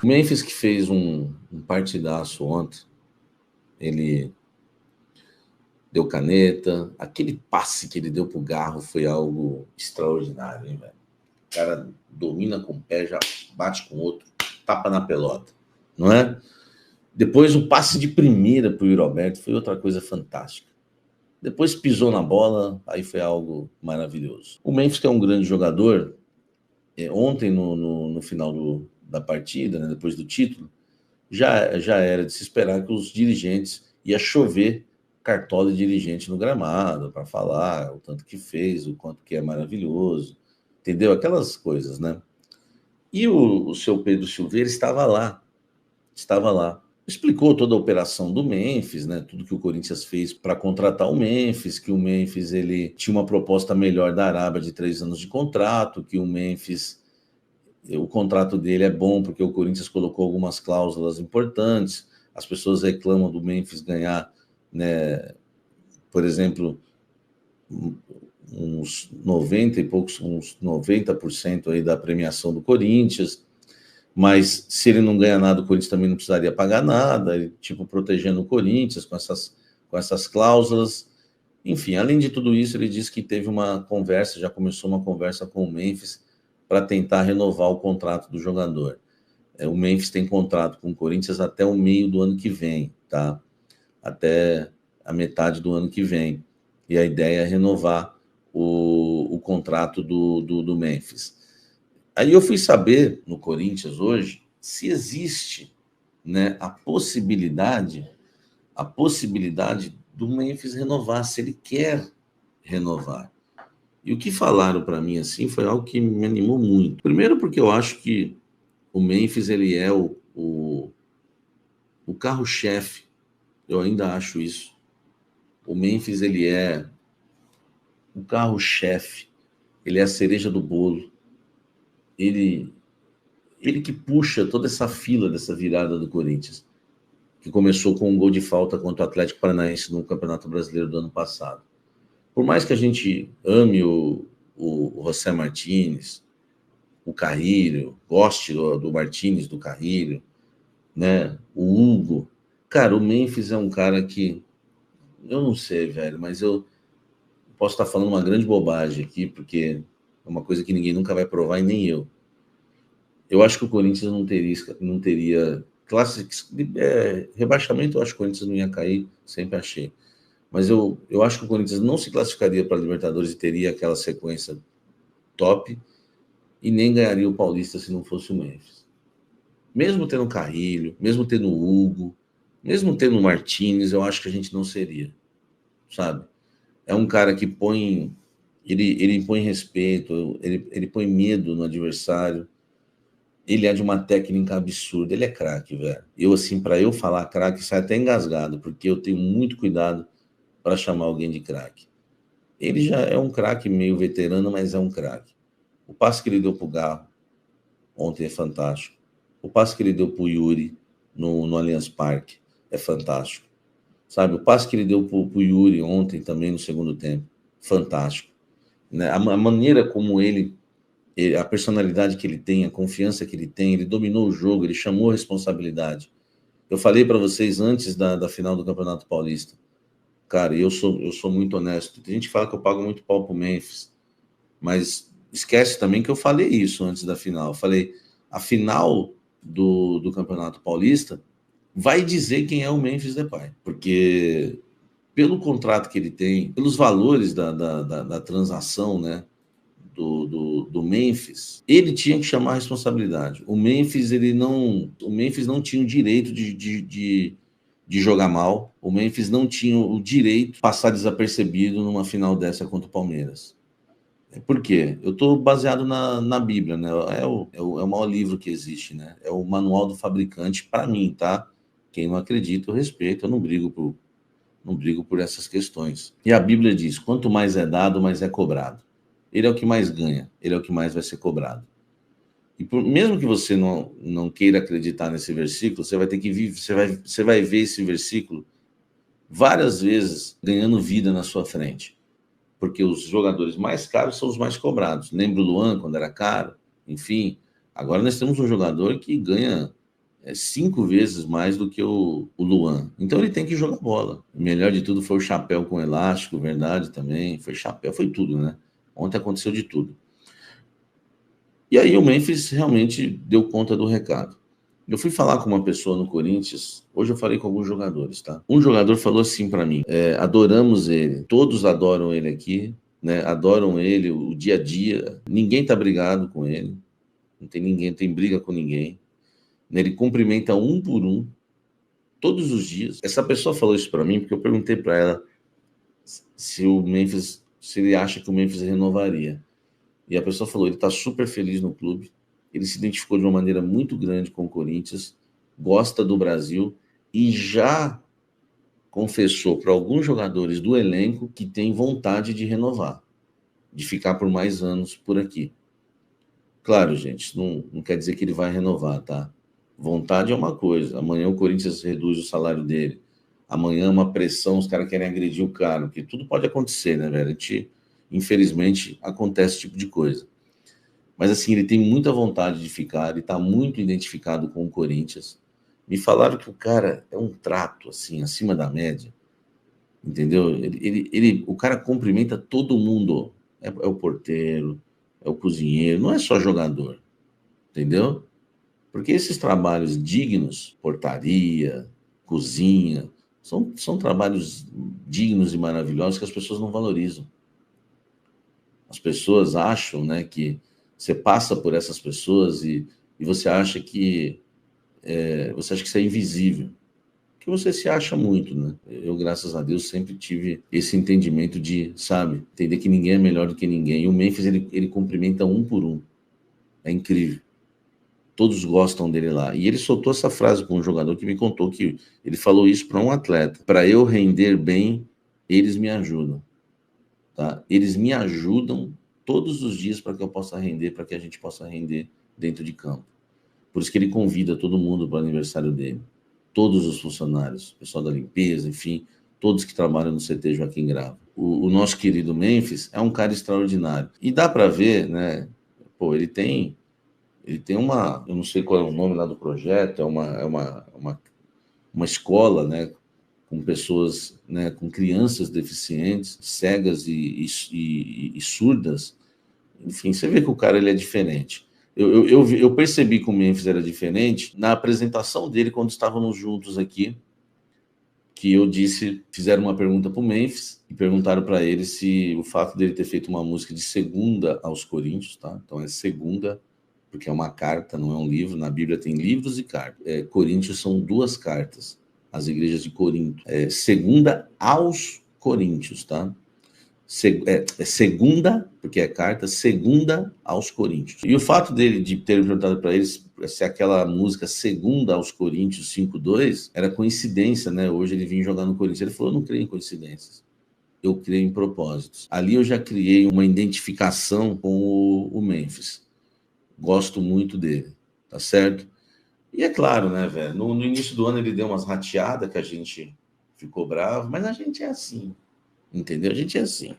O Memphis que fez um partidaço ontem, ele deu caneta, aquele passe que ele deu pro Garro foi algo extraordinário, hein, velho? O cara domina com o pé, já bate com o outro, tapa na pelota, não é? Depois o passe de primeira pro Yuri Alberto foi outra coisa fantástica. Depois pisou na bola, aí foi algo maravilhoso. O Memphis, que é um grande jogador, ontem no final da partida, né, depois do título, já era de se esperar que os dirigentes ia chover cartola de dirigente no gramado para falar o tanto que fez, o quanto que é maravilhoso, entendeu? Aquelas coisas, né? E o seu Pedro Silveira estava lá. Explicou toda a operação do Memphis, né? Tudo que o Corinthians fez para contratar o Memphis, que o Memphis ele tinha uma proposta melhor da Arábia de 3 anos de contrato, que o Memphis o contrato dele é bom porque o Corinthians colocou algumas cláusulas importantes. As pessoas reclamam do Memphis ganhar, né, por exemplo, uns 90 e poucos, uns 90% aí da premiação do Corinthians, mas se ele não ganha nada, o Corinthians também não precisaria pagar nada, tipo, protegendo o Corinthians com essas cláusulas. Enfim, além de tudo isso, ele disse que teve uma conversa, já começou uma conversa com o Memphis para tentar renovar o contrato do jogador. O Memphis tem contrato com o Corinthians até o meio do ano que vem, tá? Até a metade do ano que vem. E a ideia é renovar o contrato do Memphis. Aí eu fui saber no Corinthians hoje se existe, né, a possibilidade do Memphis renovar, se ele quer renovar. E o que falaram para mim assim foi algo que me animou muito. Primeiro porque eu acho que o Memphis ele é o carro-chefe, eu ainda acho isso. O Memphis ele é o carro-chefe, ele é a cereja do bolo. Ele, ele que puxa toda essa fila dessa virada do Corinthians, que começou com um gol de falta contra o Atlético Paranaense no Campeonato Brasileiro do ano passado. Por mais que a gente ame o José Martínez, o Carrilho, goste do Martínez, do Carrilho, né? O Hugo. Cara, o Memphis é um cara que eu não sei, velho, mas eu posso estar falando uma grande bobagem aqui, porque é uma coisa que ninguém nunca vai provar e nem eu. Eu acho que o Corinthians não teria rebaixamento, eu acho que o Corinthians não ia cair, sempre achei. Mas eu acho que o Corinthians não se classificaria para a Libertadores e teria aquela sequência top e nem ganharia o Paulista se não fosse o Memphis. Mesmo tendo Carrilho, mesmo tendo Hugo, mesmo tendo Martínez, eu acho que a gente não seria, sabe? É um cara que ele impõe respeito, ele põe medo no adversário, ele é de uma técnica absurda, ele é craque, velho. Eu, assim, para eu falar craque, sai até engasgado, porque eu tenho muito cuidado para chamar alguém de craque. Ele já é um craque meio veterano, mas é um craque. O passe que ele deu pro Garro ontem é fantástico. O passe que ele deu pro Yuri no Allianz Parque é fantástico. Sabe, o passe que ele deu pro Yuri ontem também no segundo tempo, fantástico. Né? A maneira como a personalidade que ele tem, a confiança que ele tem, ele dominou o jogo, ele chamou a responsabilidade. Eu falei para vocês antes da final do Campeonato Paulista, cara, eu sou muito honesto. Tem gente que fala que eu pago muito pau pro Memphis, mas esquece também que eu falei isso antes da final. Eu falei, a final do Campeonato Paulista vai dizer quem é o Memphis Depay, porque pelo contrato que ele tem, pelos valores da transação, né, do Memphis, ele tinha que chamar a responsabilidade. O Memphis não tinha o direito de jogar mal. O Memphis não tinha o direito de passar desapercebido numa final dessa contra o Palmeiras. Por quê? Eu estou baseado na Bíblia, né? É o maior livro que existe, né? É o manual do fabricante para mim, tá? Quem não acredita, eu respeito, eu não brigo por essas questões. E a Bíblia diz: quanto mais é dado, mais é cobrado. Ele é o que mais ganha, ele é o que mais vai ser cobrado. E mesmo que você não queira acreditar nesse versículo, você vai ter que viver, você vai ver esse versículo várias vezes ganhando vida na sua frente. Porque os jogadores mais caros são os mais cobrados. Lembra o Luan, quando era caro? Enfim, agora nós temos um jogador que ganha 5 vezes mais do que o Luan. Então ele tem que jogar bola. O melhor de tudo foi o chapéu com elástico, verdade também. Foi chapéu, foi tudo, né? Ontem aconteceu de tudo. E aí o Memphis realmente deu conta do recado. Eu fui falar com uma pessoa no Corinthians, hoje eu falei com alguns jogadores, tá? Um jogador falou assim para mim, adoramos ele, todos adoram ele aqui, né? Adoram ele, o dia a dia, ninguém tá brigado com ele, não tem ninguém, não tem briga com ninguém. Ele cumprimenta um por um, todos os dias. Essa pessoa falou isso para mim porque eu perguntei para ela se ele acha que o Memphis renovaria. E a pessoa falou, ele está super feliz no clube, ele se identificou de uma maneira muito grande com o Corinthians, gosta do Brasil e já confessou para alguns jogadores do elenco que tem vontade de renovar, de ficar por mais anos por aqui. Claro, gente, não quer dizer que ele vai renovar, tá? Vontade é uma coisa. Amanhã o Corinthians reduz o salário dele. Amanhã uma pressão, os caras querem agredir o cara, porque tudo pode acontecer, né, velho? Infelizmente, acontece esse tipo de coisa. Mas, assim, ele tem muita vontade de ficar, ele está muito identificado com o Corinthians. Me falaram que o cara é um trato, assim, acima da média, entendeu? O cara cumprimenta todo mundo. É o porteiro, é o cozinheiro, não é só jogador, entendeu? Porque esses trabalhos dignos, portaria, cozinha, são trabalhos dignos e maravilhosos que as pessoas não valorizam. As pessoas acham, né, que você passa por essas pessoas e você acha que isso é invisível. Que você se acha muito, né? Eu, graças a Deus, sempre tive esse entendimento de, sabe, entender que ninguém é melhor do que ninguém. E o Memphis, ele cumprimenta um por um. É incrível. Todos gostam dele lá. E ele soltou essa frase para um jogador que me contou que ele falou isso para um atleta. Para eu render bem, eles me ajudam. Tá? Eles me ajudam todos os dias para que eu possa render, para que a gente possa render dentro de campo. Por isso que ele convida todo mundo para o aniversário dele. Todos os funcionários, pessoal da limpeza, enfim, todos que trabalham no CT Joaquim Grava. O nosso querido Memphis é um cara extraordinário. E dá para ver, né? Pô, ele tem uma, eu não sei qual é o nome lá do projeto, é uma escola, né, com pessoas, né, com crianças deficientes, cegas e surdas. Enfim, você vê que o cara ele é diferente. Eu percebi que o Memphis era diferente na apresentação dele quando estávamos juntos aqui, que eu disse, fizeram uma pergunta para o Memphis e perguntaram para ele se o fato dele ter feito uma música de segunda aos Coríntios, tá? Então é segunda, porque é uma carta, não é um livro. Na Bíblia tem livros e cartas. Coríntios são 2 cartas, as igrejas de Corinto. Segunda aos Coríntios, tá? Segunda, porque é carta, segunda aos Coríntios. E o fato dele de ter perguntado para eles se aquela música segunda aos Coríntios 5:2 era coincidência, né? Hoje ele vinha jogar no Corinthians. Ele falou, eu não creio em coincidências. Eu creio em propósitos. Ali eu já criei uma identificação com o Memphis. Gosto muito dele, tá certo? E é claro, né, velho? No início do ano ele deu umas rateadas que a gente ficou bravo, mas a gente é assim, entendeu? A gente é assim.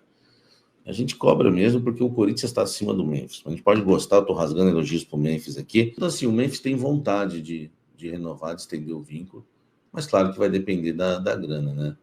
A gente cobra mesmo porque o Corinthians está acima do Memphis. A gente pode gostar, eu tô rasgando elogios pro Memphis aqui. Então, assim, o Memphis tem vontade de renovar, de estender o vínculo, mas claro que vai depender da grana, né?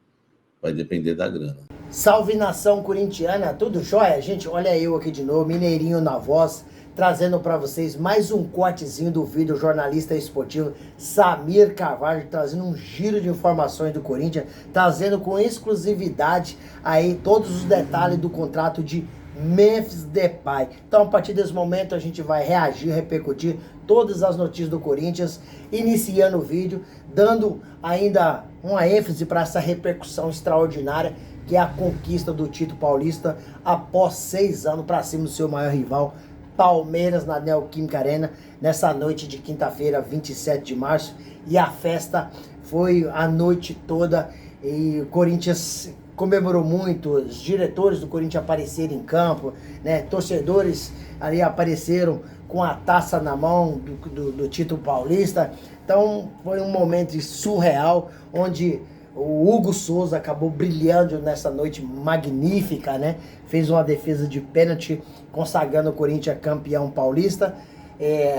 Vai depender da grana. Salve nação corintiana, tudo jóia? Gente, olha eu aqui de novo, Mineirinho na voz, trazendo para vocês mais um cortezinho do vídeo jornalista esportivo Samir Carvalho, trazendo um giro de informações do Corinthians, trazendo com exclusividade aí todos os detalhes do contrato de Memphis Depay. Então, a partir desse momento, a gente vai reagir, repercutir todas as notícias do Corinthians, iniciando o vídeo, dando ainda uma ênfase para essa repercussão extraordinária que é a conquista do título paulista após 6 anos para cima do seu maior rival, Palmeiras, na Neoquímica Arena, nessa noite de quinta-feira, 27 de março. E a festa foi a noite toda e o Corinthians comemorou muito, os diretores do Corinthians apareceram em campo, né? Torcedores ali apareceram com a taça na mão do título paulista. Então foi um momento surreal, onde o Hugo Souza acabou brilhando nessa noite magnífica, né? Fez uma defesa de pênalti, consagrando o Corinthians campeão paulista.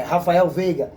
Rafael Veiga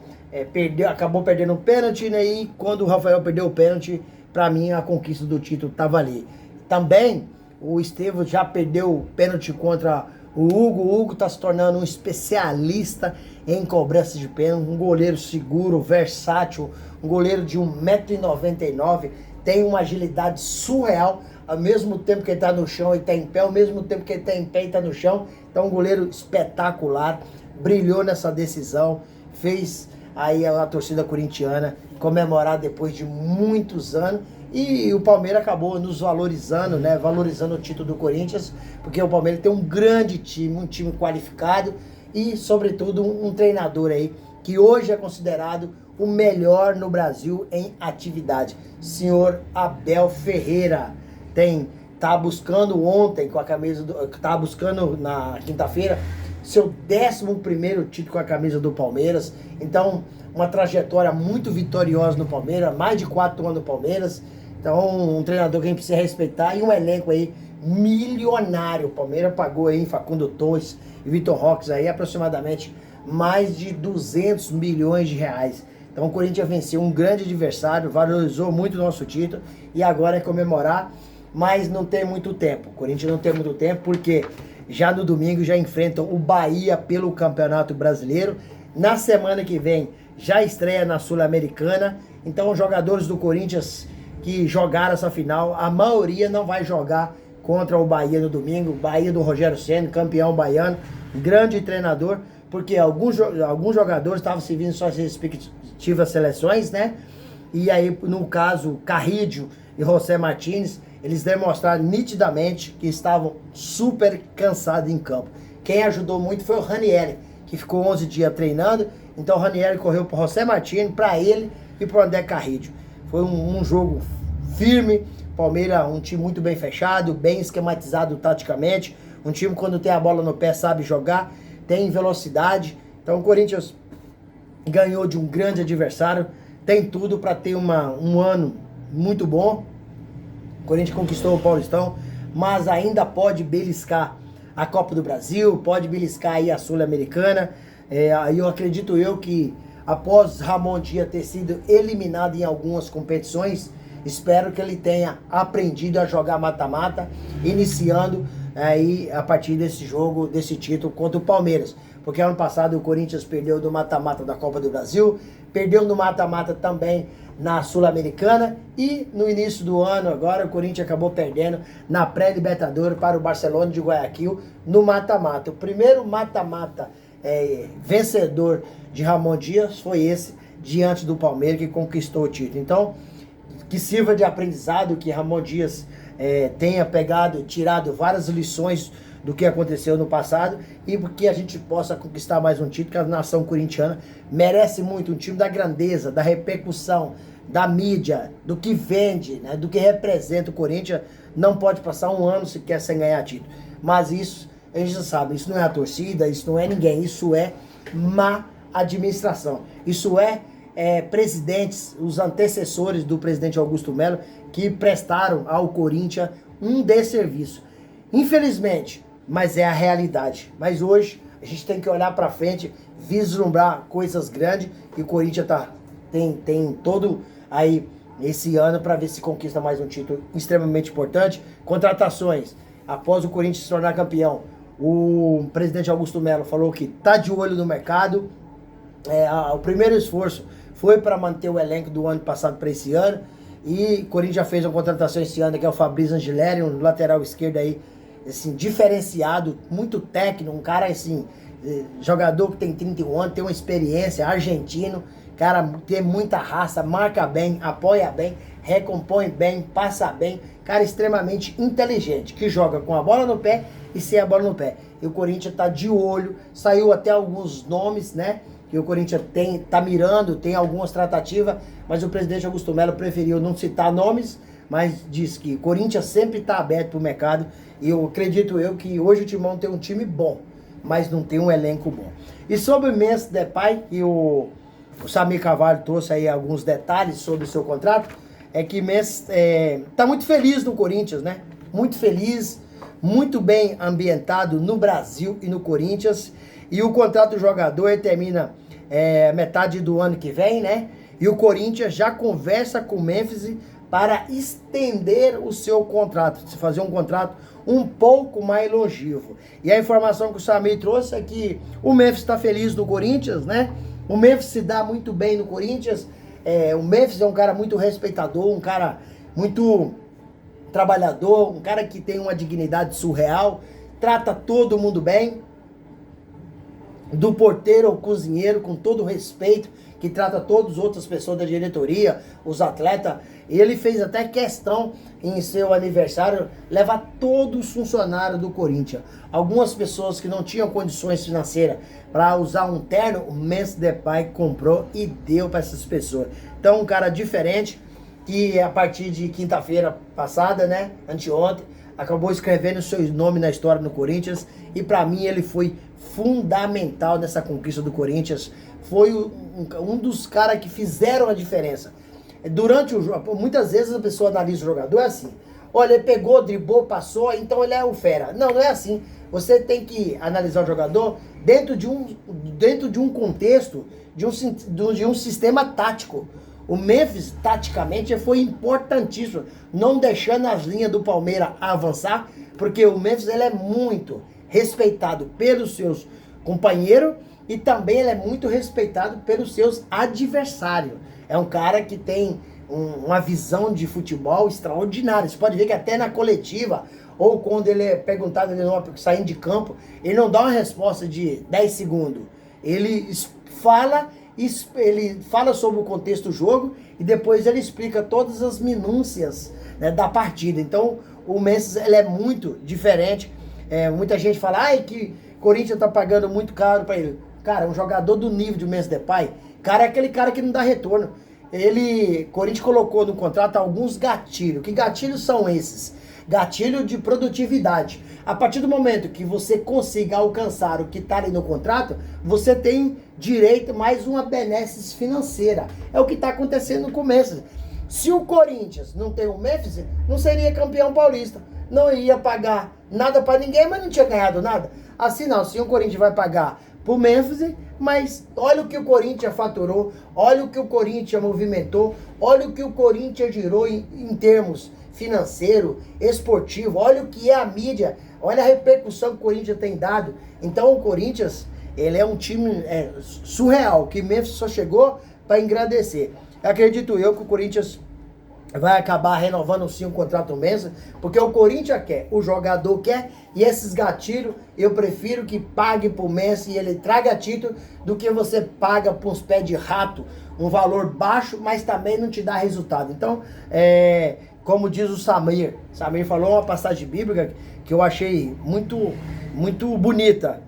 acabou perdendo o pênalti, né? E quando o Rafael perdeu o pênalti, para mim a conquista do título estava ali. Também o Estevão já perdeu o pênalti contra o Hugo. O Hugo está se tornando um especialista em cobrança de pênalti, um goleiro seguro, versátil, um goleiro de 1,99 m, tem uma agilidade surreal. Ao mesmo tempo que ele está no chão, ele está em pé, ao mesmo tempo que ele está em pé, ele está no chão. Então, um goleiro espetacular, brilhou nessa decisão, fez aí a torcida corintiana comemorar depois de muitos anos. E o Palmeiras acabou nos valorizando, né? Valorizando o título do Corinthians, porque o Palmeiras tem um grande time, um time qualificado e, sobretudo, um treinador aí que hoje é considerado o melhor no Brasil em atividade, senhor Abel Ferreira. Tá buscando ontem com a camisa tá buscando na quinta-feira seu 11º título com a camisa do Palmeiras. Então, uma trajetória muito vitoriosa no Palmeiras, mais de 4 anos no Palmeiras. Então, um treinador que a gente precisa respeitar e um elenco aí milionário. O Palmeiras pagou aí em Facundo Torres e Vitor Roque aí aproximadamente mais de 200 milhões de reais. Então, o Corinthians venceu um grande adversário, valorizou muito o nosso título e agora é comemorar, mas não tem muito tempo. O Corinthians não tem muito tempo porque já no domingo já enfrentam o Bahia pelo Campeonato Brasileiro. Na semana que vem já estreia na Sul-Americana. Então, os jogadores do Corinthians que jogaram essa final, a maioria não vai jogar contra o Bahia no domingo. Bahia do Rogério Ceni, campeão baiano, grande treinador, porque alguns jogadores estavam servindo suas respectivas seleções, né? E aí, no caso, Carrídio e José Martins, eles demonstraram nitidamente que estavam super cansados em campo. Quem ajudou muito foi o Ranieri, que ficou 11 dias treinando. Então o Ranieri correu para o José Martins, para ele e para o André Carrídio. Foi um jogo firme. Palmeiras, um time muito bem fechado, bem esquematizado taticamente. Um time, quando tem a bola no pé, sabe jogar, tem velocidade. Então o Corinthians ganhou de um grande adversário, tem tudo para ter um ano muito bom. O Corinthians conquistou o Paulistão, mas ainda pode beliscar a Copa do Brasil, pode beliscar aí a Sul-Americana. Aí eu acredito que após Ramon Dias ter sido eliminado em algumas competições, espero que ele tenha aprendido a jogar mata-mata, iniciando aí a partir desse jogo, desse título contra o Palmeiras. Porque ano passado o Corinthians perdeu do mata-mata da Copa do Brasil, perdeu no mata-mata também na Sul-Americana e no início do ano agora o Corinthians acabou perdendo na pré-Libertadores para o Barcelona de Guayaquil no mata-mata. O primeiro mata-mata vencedor de Ramon Dias foi esse, diante do Palmeiras, que conquistou o título. Então, que sirva de aprendizado, que Ramon Dias tenha tirado várias lições do que aconteceu no passado e que a gente possa conquistar mais um título, que a nação corintiana merece muito, um time da grandeza, da repercussão, da mídia, do que vende, né, do que representa o Corinthians. Não pode passar um ano sequer sem ganhar título. Mas isso, a gente já sabe, isso não é a torcida, isso não é ninguém, isso é má administração. Isso presidentes, os antecessores do presidente Augusto Melo, que prestaram ao Corinthians um desserviço. Infelizmente, mas é a realidade. Mas hoje a gente tem que olhar para frente, vislumbrar coisas grandes, e o Corinthians tem todo aí esse ano para ver se conquista mais um título extremamente importante. Contratações. Após o Corinthians se tornar campeão, o presidente Augusto Melo falou que tá de olho no mercado. O primeiro esforço foi para manter o elenco do ano passado para esse ano, e o Corinthians já fez uma contratação esse ano, que é o Fabrício Angileri, um lateral esquerdo aí, assim, diferenciado, muito técnico, um cara assim, jogador que tem 31 anos, tem uma experiência, argentino, cara, tem muita raça, marca bem, apoia bem, recompõe bem, passa bem, cara extremamente inteligente, que joga com a bola no pé e sem a bola no pé. E o Corinthians tá de olho, saiu até alguns nomes, né, que o Corinthians tá mirando, tem algumas tratativas, mas o presidente Augusto Melo preferiu não citar nomes, mas diz que o Corinthians sempre está aberto para o mercado, e eu acredito que hoje o Timão tem um time bom, mas não tem um elenco bom. E sobre o Memphis Depay, que o Samir Carvalho trouxe aí alguns detalhes sobre o seu contrato, é que Memphis está muito feliz no Corinthians, né? Muito feliz, muito bem ambientado no Brasil e no Corinthians, e o contrato do jogador termina metade do ano que vem, né? E o Corinthians já conversa com o Memphis para estender o seu contrato, fazer um contrato um pouco mais longevo. E a informação que o Samir trouxe é que o Memphis está feliz no Corinthians, né? O Memphis se dá muito bem no Corinthians. O Memphis é um cara muito respeitador, um cara muito trabalhador, um cara que tem uma dignidade surreal, trata todo mundo bem, do porteiro ao cozinheiro, com todo respeito, que trata todas as outras pessoas da diretoria, os atletas. Ele fez até questão, em seu aniversário, levar todos os funcionários do Corinthians. Algumas pessoas que não tinham condições financeiras para usar um terno, o Memphis Depay comprou e deu para essas pessoas. Então, um cara diferente, que a partir de quinta-feira passada, né, anteontem, acabou escrevendo o seu nome na história no Corinthians, e para mim ele foi fundamental nessa conquista do Corinthians. Foi um dos caras que fizeram a diferença. Durante o jogo, muitas vezes a pessoa analisa o jogador assim: olha, ele pegou, driblou, passou, então ele é o fera. Não, não é assim. Você tem que analisar o jogador dentro de um contexto, de um sistema tático. O Memphis, taticamente, foi importantíssimo, não deixando as linhas do Palmeiras avançar, porque o Memphis ele é muito respeitado pelos seus companheiros e também ele é muito respeitado pelos seus adversários. É um cara que tem uma visão de futebol extraordinária. Você pode ver que até na coletiva, ou quando ele é perguntado, ele não, saindo de campo, ele não dá uma resposta de 10 segundos. Ele fala sobre o contexto do jogo e depois ele explica todas as minúcias, né, da partida. Então o Memphis ele é muito diferente. Muita gente fala que Corinthians tá pagando muito caro para ele. Cara, um jogador do nível de Memphis Depay, cara, é aquele cara que não dá retorno. Corinthians colocou no contrato alguns gatilhos. Que gatilhos são esses? Gatilho de produtividade. A partir do momento que você consiga alcançar o que está ali no contrato, você tem direito a mais uma benesse financeira. É o que está acontecendo no começo. Se o Corinthians não tem o Memphis, não seria campeão paulista. Não ia pagar nada para ninguém, mas não tinha ganhado nada. Assim não, se o Corinthians vai pagar pro Memphis, mas olha o que o Corinthians faturou, olha o que o Corinthians movimentou, olha o que o Corinthians girou em termos financeiro, esportivo, olha o que é a mídia, olha a repercussão que o Corinthians tem dado. Então o Corinthians, ele é um time surreal, que Memphis só chegou para engrandecer. Acredito eu que o Corinthians vai acabar renovando sim o contrato mesmo, porque o Corinthians quer, o jogador quer, e esses gatilhos eu prefiro que pague pro Messi e ele traga título, do que você paga por uns pés de rato, um valor baixo, mas também não te dá resultado. Então, como diz o Samir falou uma passagem bíblica que eu achei muito, muito bonita.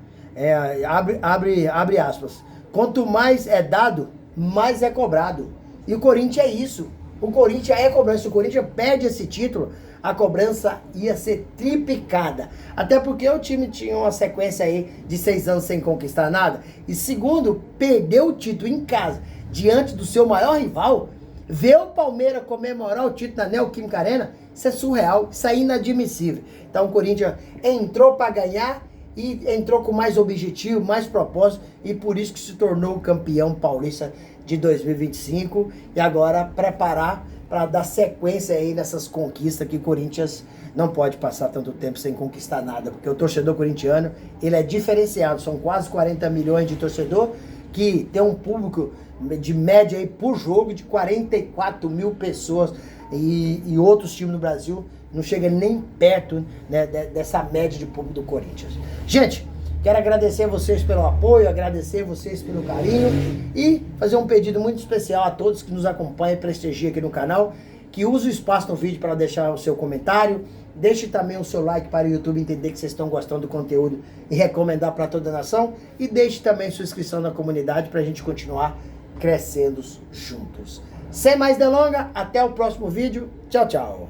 Abre aspas. Quanto mais é dado, mais é cobrado. E o Corinthians é isso. O Corinthians é cobrança. Se o Corinthians perde esse título, a cobrança ia ser triplicada. Até porque o time tinha uma sequência aí de 6 anos sem conquistar nada. E segundo, perdeu o título em casa, diante do seu maior rival. Ver o Palmeiras comemorar o título na Neoquímica Arena, isso é surreal, isso é inadmissível. Então o Corinthians entrou para ganhar e entrou com mais objetivo, mais propósito, e por isso que se tornou campeão paulista de 2025, e agora preparar para dar sequência aí nessas conquistas, que o Corinthians não pode passar tanto tempo sem conquistar nada, porque o torcedor corintiano, ele é diferenciado, são quase 40 milhões de torcedor, que tem um público de média aí por jogo de 44 mil pessoas, e outros times no Brasil não chega nem perto, né, dessa média de público do Corinthians. Gente, quero agradecer vocês pelo apoio, agradecer vocês pelo carinho e fazer um pedido muito especial a todos que nos acompanham e prestigiam aqui no canal, que use o espaço no vídeo para deixar o seu comentário, deixe também o seu like para o YouTube entender que vocês estão gostando do conteúdo e recomendar para toda a nação, e deixe também sua inscrição na comunidade para a gente continuar crescendo juntos. Sem mais delongas, até o próximo vídeo. Tchau, tchau.